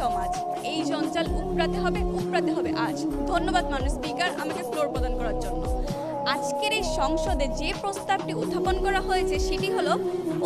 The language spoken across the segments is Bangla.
সমাজ। এই জঞ্জাল উপড়াতে হবে আজ। ধন্যবাদ মাননীয় স্পিকার আমাকে ফ্লোর প্রদান করার জন্য। আজকের এই সংসদে যে প্রস্তাবটি উত্থাপন করা হয়েছে সেটি হলো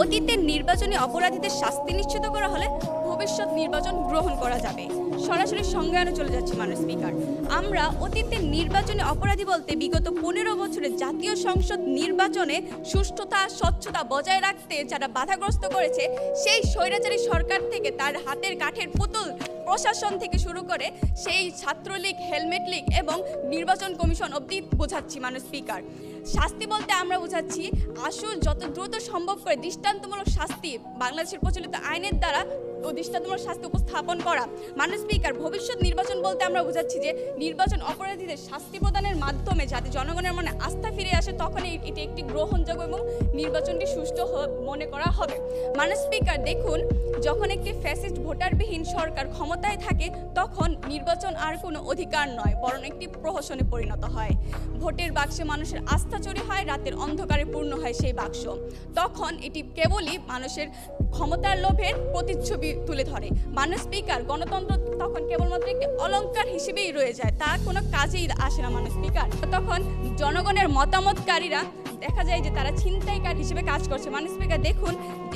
অতীতের নির্বাচনী অপরাধীদের শাস্তি নিশ্চিত করা হলে ভবিষ্যৎ নির্বাচন গ্রহণ করা যাবে। সরাসরি সংজ্ঞায়নে চলে যাচ্ছে মাননীয় স্পিকার। আমরা অতীতের নির্বাচনী অপরাধী বলতে বিগত 15 বছরে জাতীয় সংসদ নির্বাচনে সুষ্ঠুতা স্বচ্ছতা বজায় রাখতে যারা বাধাগ্রস্ত করেছে সেই স্বৈরাচারী সরকার থেকে তার হাতের কাঠের পুতুল প্রশাসন থেকে শুরু করে সেই ছাত্রলীগ, হেলমেট লীগ এবং নির্বাচন কমিশন অবধি বোঝাচ্ছি মাননীয় স্পিকার। শাস্তি বলতে আমরা বোঝাচ্ছি আসল যত দ্রুত সম্ভব করে দৃষ্টান্তমূলক শাস্তি বাংলাদেশের প্রচলিত আইনের দ্বারা ও দৃষ্টান্তমূলক শাস্তি উপস্থাপন করা। মাননীয় স্পিকার, ভবিষ্যৎ নির্বাচন বলতে আমরা বোঝাচ্ছি যে নির্বাচন অপরাধীদের শাস্তি প্রদানের মাধ্যমে যাতে জনগণের মনে আস্থা ফিরে আসে তখনই এটি একটি গ্রহণযোগ্য এবং নির্বাচনটি সুষ্ঠু মনে করা হবে। মাননীয় স্পিকার, দেখুন, যখন একটি ফ্যাসিস্ট ভোটারবিহীন সরকার ক্ষমতায় থাকে তখন নির্বাচন আর কোনো অধিকার নয় বরং একটি প্রহসনে পরিণত হয়। ভোটের বাক্সে মানুষের আস্থা চুরি হয়, রাতের অন্ধকারে পূর্ণ হয় সেই বাক্স। তখন এটি কেবলই মানুষের ক্ষমতার লোভের প্রতিচ্ছবি তুলে ধরে। মাননীয় স্পিকার, গণতন্ত্র তখন কেবলমাত্র একটি অলংকার হিসেবেই রয়ে যায়, তা কোনো কাজেই আসে না মাননীয় স্পিকার। তখন জনগণের মতামতকারীরা দেখা যায় যে তারা ছিনতাইকারী হিসেবে কাজ করছে। মাননীয় স্পিকার, দেখুন,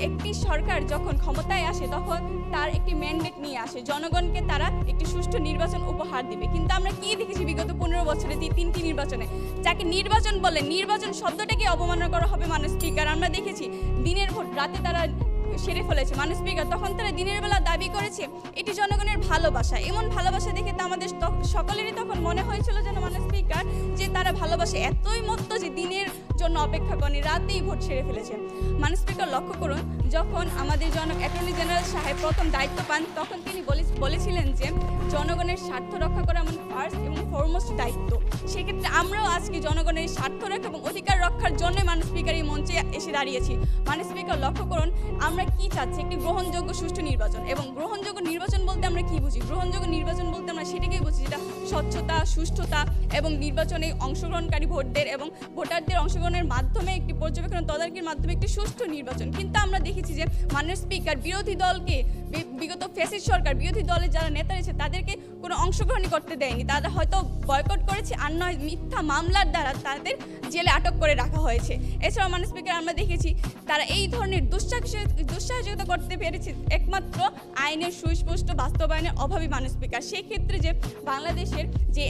একটি সরকার যখন ক্ষমতায় আসে তখন তার একটি ম্যান্ডেট নিয়ে আসে, জনগণকে তারা একটি সুষ্ঠু নির্বাচন উপহার দিবে। কিন্তু আমরা কি দেখেছি বিগত 15 বছরে তিনটি নির্বাচনে যাকে নির্বাচন বলে নির্বাচন শব্দটাকে অবমাননা করা হবে। মাননীয় স্পিকার, আমরা দেখেছি দিনের ভোট রাতে তারা সেরে ফেলেছে। মাননীয় স্পিকার, তখন তারা দিনের বেলা দাবি করেছে এটি জনগণের ভালোবাসা। এমন ভালোবাসা দেখে তো আমাদের সকলেরই তখন মনে হয়েছিল যেন মাননীয় স্পিকার যে তারা ভালোবাসে এতই মত্ত যে দিনের জন্য অপেক্ষা করেনি, রাতেই ভোট সেরে ফেলেছে। মাননীয় স্পিকার, লক্ষ্য করুন, যখন আমাদের অ্যাটর্নি জেনারেল সাহেব প্রথম দায়িত্ব পান তখন তিনি বলেছিলেন যে জনগণের স্বার্থ রক্ষা করা এমন ফার্স্ট এবং ফরমোস্ট দায়িত্ব। সেক্ষেত্রে আমরাও আজকে জনগণের স্বার্থ রক্ষা এবং অধিকার রক্ষার জন্য মাননীয় স্পিকার এই মঞ্চে এসে দাঁড়িয়েছি। মাননীয় স্পিকার, লক্ষ্য করুন, আমরা কি চাচ্ছি একটি গ্রহণযোগ্য সুষ্ঠু নির্বাচন। এবং গ্রহণযোগ্য নির্বাচন বলতে আমরা কি বুঝি? গ্রহণযোগ্য নির্বাচন বলতে আমরা সেটাকেই বুঝি যেটা স্বচ্ছতা, সুষ্ঠুতা এবং নির্বাচনে অংশগ্রহণকারী ভোটদের এবং ভোটারদের অংশগ্রহণের মাধ্যমে একটি পর্যবেক্ষণ তদারকির মাধ্যমে একটি সুষ্ঠু নির্বাচন। কিন্তু আমরা দেখেছি যে মাননীয় স্পিকার বিরোধী দলকে বিগত ফ্যাসিস্ট সরকার বিরোধী দলের যারা নেতা রয়েছে তাদেরকে কোনো অংশগ্রহণই করতে দেয়নি। তারা হয়তো বয়কট করেছে আর নয় মিথ্যা মামলার দ্বারা তাদের জেলে আটক করে রাখা হয়েছে। এছাড়াও মাননীয় স্পিকার, আমরা দেখেছি তারা এই ধরনের দুঃসাহসিকতা করতে পেরেছে একমাত্র আইনের সুস্পষ্ট বাস্তবায়নের অভাবী। মাননীয় স্পিকার, সেক্ষেত্রে যে বাংলাদেশের যে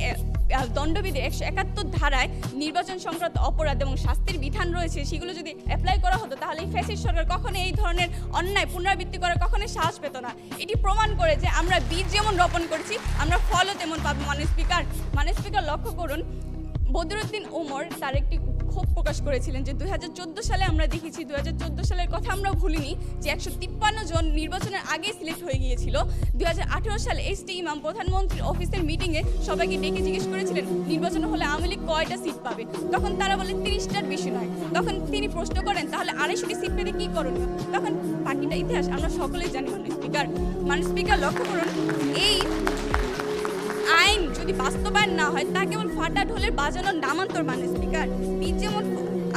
দণ্ডবিধি 171 ধারায় নির্বাচন সংক্রান্ত অপরাধ এবং শাস্তির বিধান রয়েছে সেগুলো যদি অ্যাপ্লাই করা হতো তাহলে এই ফ্যাসিস্ট সরকার কখনোই এই ধরনের অন্যায় পুনরাবৃত্তি করার কখনোই সাহস পেত না। এটি প্রমাণ করে যে আমরা বীজ যেমন রোপণ করছি আমরা ফলও তেমন পাবো। মাননীয় স্পিকার, লক্ষ্য করুন, বদরুদ্দিন ওমর তার একটি ক্ষোভ প্রকাশ করেছিলেন যে 2014 সালে আমরা দেখেছি, 2014 সালের কথা আমরা ভুলিনি, যে 153 জন নির্বাচনের আগেই সিলেক্ট হয়ে গিয়েছিল। 2018 সালে এসটি ইমাম প্রধানমন্ত্রীর অফিসের মিটিংয়ে সবাইকে ডেকে জিজ্ঞেস করেছিলেন নির্বাচন হলে আওয়ামী লীগ কয়টা সিট পাবে। তখন তারা বলে 30টার বেশি নয়। তখন তিনি প্রশ্ন করেন তাহলে 250টি সিট পেতে কী করণীয়? তখন বাকিটা ইতিহাস আমরা সকলেই জানি। মাননীয় স্পিকার, লক্ষ্য করুন, এই আইন যদি বাস্তবায়ন না হয় তা কেবল ফাটা ঢোলের বাজানোর নামান্তর। মাননীয় স্পিকার, যেমন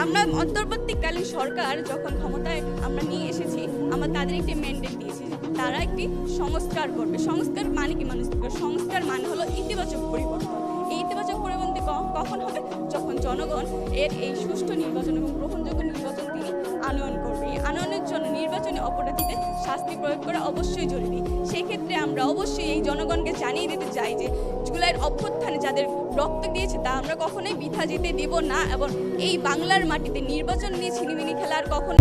আমরা অন্তর্বর্তীকালীন সরকার যখন ক্ষমতায় আমরা নিয়ে এসেছি আমরা তাদের একটি ম্যান্ডেট দিয়েছি তারা একটি সংস্কার করবে। সংস্কার মানে কি মাননীয় স্পিকার? সংস্কার মানে হলো ইতিবাচক পরিবর্তন। এই ইতিবাচক পরিবর্তন কখন হবে? যখন জনগণ এই সুষ্ঠু নির্বাচন এবং গ্রহণযোগ্য নির্বাচন তিনি আনয়ন করবে। এই আনয়নের জন্য নির্বাচনী অপরাধীদের শাস্তি প্রয়োগ করা অবশ্যই জরুরি। সেই ক্ষেত্রে আমরা অবশ্যই এই জনগণকে জানিয়ে দিতে চাই যে জুলাইয়ের অভ্যুত্থানে যাদের রক্ত দিয়েছে তা আমরা কখনোই বৃথা যেতে দেব না এবং এই বাংলার মাটিতে নির্বাচন নিয়ে ছিনিমিনি খেলার কখনো